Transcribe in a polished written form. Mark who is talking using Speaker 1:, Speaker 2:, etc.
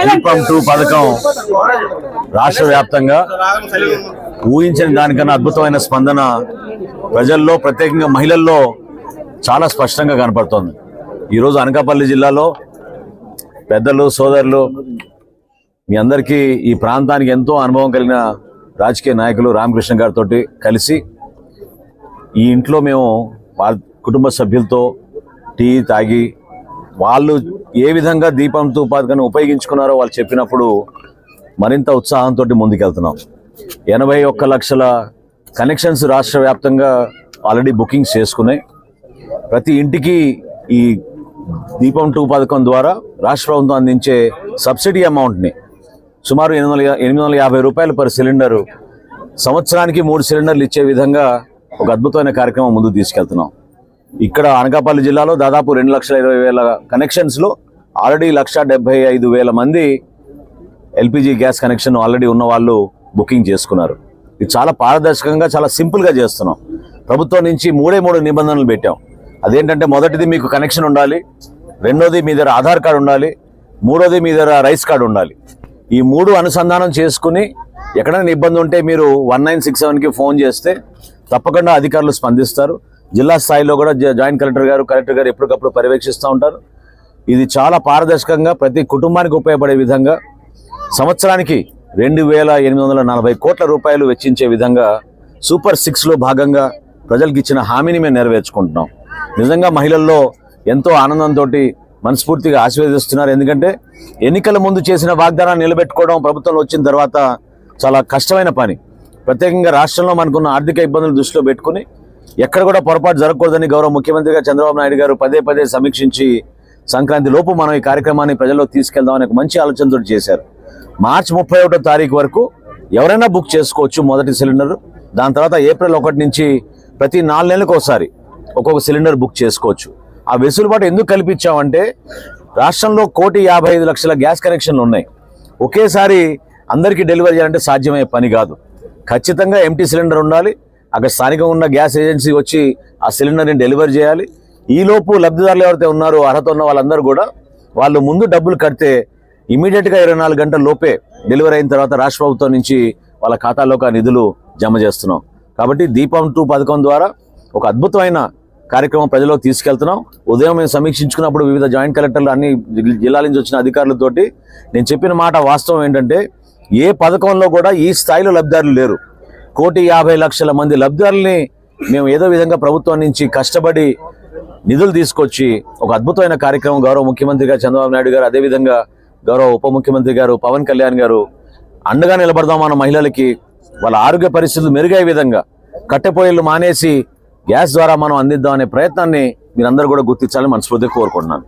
Speaker 1: దీపం 2 పథకం రాష్ట్ర వ్యాప్తంగా ఊహించిన దానికన్నా అద్భుతమైన స్పందన ప్రజల్లో, ప్రత్యేకంగా మహిళల్లో చాలా స్పష్టంగా కనపడుతోంది. ఈరోజు అనకాపల్లి జిల్లాలో పెద్దలు, సోదరులు, మీ అందరికీ ఈ ప్రాంతానికి ఎంతో అనుభవం కలిగిన రాజకీయ నాయకులు రామకృష్ణ గారితో కలిసి ఈ ఇంట్లో మేము వాళ్ళ కుటుంబ సభ్యులతో టీ తాగి వాళ్ళు ఏ విధంగా దీపం 2 పథకాన్ని ఉపయోగించుకున్నారో వాళ్ళు చెప్పినప్పుడు మరింత ఉత్సాహంతో ముందుకెళ్తున్నాం. 81 లక్షల కనెక్షన్స్ రాష్ట్ర వ్యాప్తంగా ఆల్రెడీ బుకింగ్స్ చేసుకున్నాయి. ప్రతి ఇంటికి ఈ దీపం 2 పథకం ద్వారా రాష్ట్ర ప్రభుత్వం అందించే సబ్సిడీ అమౌంట్ని సుమారు 850 రూపాయలు పర్ సిలిండరు, సంవత్సరానికి 3 సిలిండర్లు ఇచ్చే విధంగా ఒక అద్భుతమైన కార్యక్రమం ముందుకు తీసుకెళ్తున్నాం. ఇక్కడ అనకాపల్లి జిల్లాలో దాదాపు 2,20,000 కనెక్షన్స్లో ఆల్రెడీ 1,75,000 మంది ఎల్పిజి గ్యాస్ కనెక్షన్ ఆల్రెడీ ఉన్న వాళ్ళు బుకింగ్ చేసుకున్నారు. ఇది చాలా పారదర్శకంగా, చాలా సింపుల్గా చేస్తున్నాం. ప్రభుత్వం నుంచి 3 నిబంధనలు పెట్టాం. అదేంటంటే, మొదటిది మీకు కనెక్షన్ ఉండాలి, రెండోది మీ దగ్గర ఆధార్ కార్డు ఉండాలి, మూడోది మీ దగ్గర రైస్ కార్డు ఉండాలి. ఈ 3 అనుసంధానం చేసుకుని ఎక్కడైనా ఇబ్బంది ఉంటే మీరు 1967కి ఫోన్ చేస్తే తప్పకుండా అధికారులు స్పందిస్తారు. జిల్లా స్థాయిలో కూడా జాయింట్ కలెక్టర్ గారు ఎప్పటికప్పుడు పర్యవేక్షిస్తూ ఉంటారు. ఇది చాలా పారదర్శకంగా ప్రతి కుటుంబానికి ఉపయోగపడే విధంగా సంవత్సరానికి 2,840 కోట్ల రూపాయలు వెచ్చించే విధంగా సూపర్ 6లో భాగంగా ప్రజలకు ఇచ్చిన హామీని మేము నెరవేర్చుకుంటున్నాం. నిజంగా మహిళల్లో ఎంతో ఆనందంతో మనస్ఫూర్తిగా ఆశీర్వదిస్తున్నారు. ఎందుకంటే ఎన్నికల ముందు చేసిన వాగ్దానాన్ని నిలబెట్టుకోవడం ప్రభుత్వంలో వచ్చిన తర్వాత చాలా కష్టమైన పని. ప్రత్యేకంగా రాష్ట్రంలో మనకున్న ఆర్థిక ఇబ్బందులు దృష్టిలో పెట్టుకుని ఎక్కడ కూడా పొరపాటు జరగకూడదని గౌరవ ముఖ్యమంత్రిగా చంద్రబాబు నాయుడు గారు పదే సమీక్షించి సంక్రాంతి లోపు మనం ఈ కార్యక్రమాన్ని ప్రజల్లో తీసుకెళ్దామని ఒక మంచి ఆలోచనతో చేశారు. మార్చి 31వ తారీఖు వరకు ఎవరైనా బుక్ చేసుకోవచ్చు మొదటి సిలిండర్. దాని తర్వాత ఏప్రిల్ 1 నుంచి ప్రతి 4 నెలలకు ఒకసారి ఒక్కొక్క సిలిండర్ బుక్ చేసుకోవచ్చు. ఆ వెసులుబాటు ఎందుకు కల్పించామంటే, రాష్ట్రంలో 1,55,00,000 గ్యాస్ కనెక్షన్లు ఉన్నాయి. ఒకేసారి అందరికీ డెలివరీ చేయాలంటే సాధ్యమయ్యే పని కాదు. ఖచ్చితంగా ఎంటీ సిలిండర్ ఉండాలి. అక్కడ స్థానికంగా ఉన్న గ్యాస్ ఏజెన్సీ వచ్చి ఆ సిలిండర్ని డెలివరీ చేయాలి. ఈలోపు లబ్ధిదారులు ఎవరైతే ఉన్నారో అర్హత ఉన్న వాళ్ళందరూ కూడా వాళ్ళు ముందు డబ్బులు కడితే ఇమీడియట్గా 24 గంటల లోపే డెలివరీ అయిన తర్వాత రాష్ట్ర ప్రభుత్వం నుంచి వాళ్ళ ఖాతాలోకి ఆ నిధులు జమ చేస్తున్నాం. కాబట్టి దీపం 2 పథకం ద్వారా ఒక అద్భుతమైన కార్యక్రమం ప్రజలకు తీసుకెళ్తున్నాం. ఉదయం మేము సమీక్షించుకున్నప్పుడు వివిధ జాయింట్ కలెక్టర్లు అన్ని జిల్లాల నుంచి వచ్చిన అధికారులతోటి నేను చెప్పిన మాట వాస్తవం ఏంటంటే, ఏ పథకంలో కూడా ఈ స్థాయిలో లబ్ధిదారులు లేరు. 1,50,00,000 మంది లబ్ధిదారుల్ని మేము ఏదో విధంగా ప్రభుత్వం నుంచి కష్టపడి నిధులు తీసుకొచ్చి ఒక అద్భుతమైన కార్యక్రమం గౌరవ ముఖ్యమంత్రి గారు చంద్రబాబు నాయుడు గారు, అదేవిధంగా గౌరవ ఉప ముఖ్యమంత్రి గారు పవన్ కళ్యాణ్ గారు అండగా నిలబడదాం మన మహిళలకి వాళ్ళ ఆరోగ్య పరిస్థితులు మెరుగయ్యే విధంగా కట్టెపోయిళ్ళు మానేసి గ్యాస్ ద్వారా మనం అందిద్దాం అనే ప్రయత్నాన్ని మీరందరూ కూడా గుర్తించాలని మనస్ఫూర్తిగా కోరుకుంటున్నాను.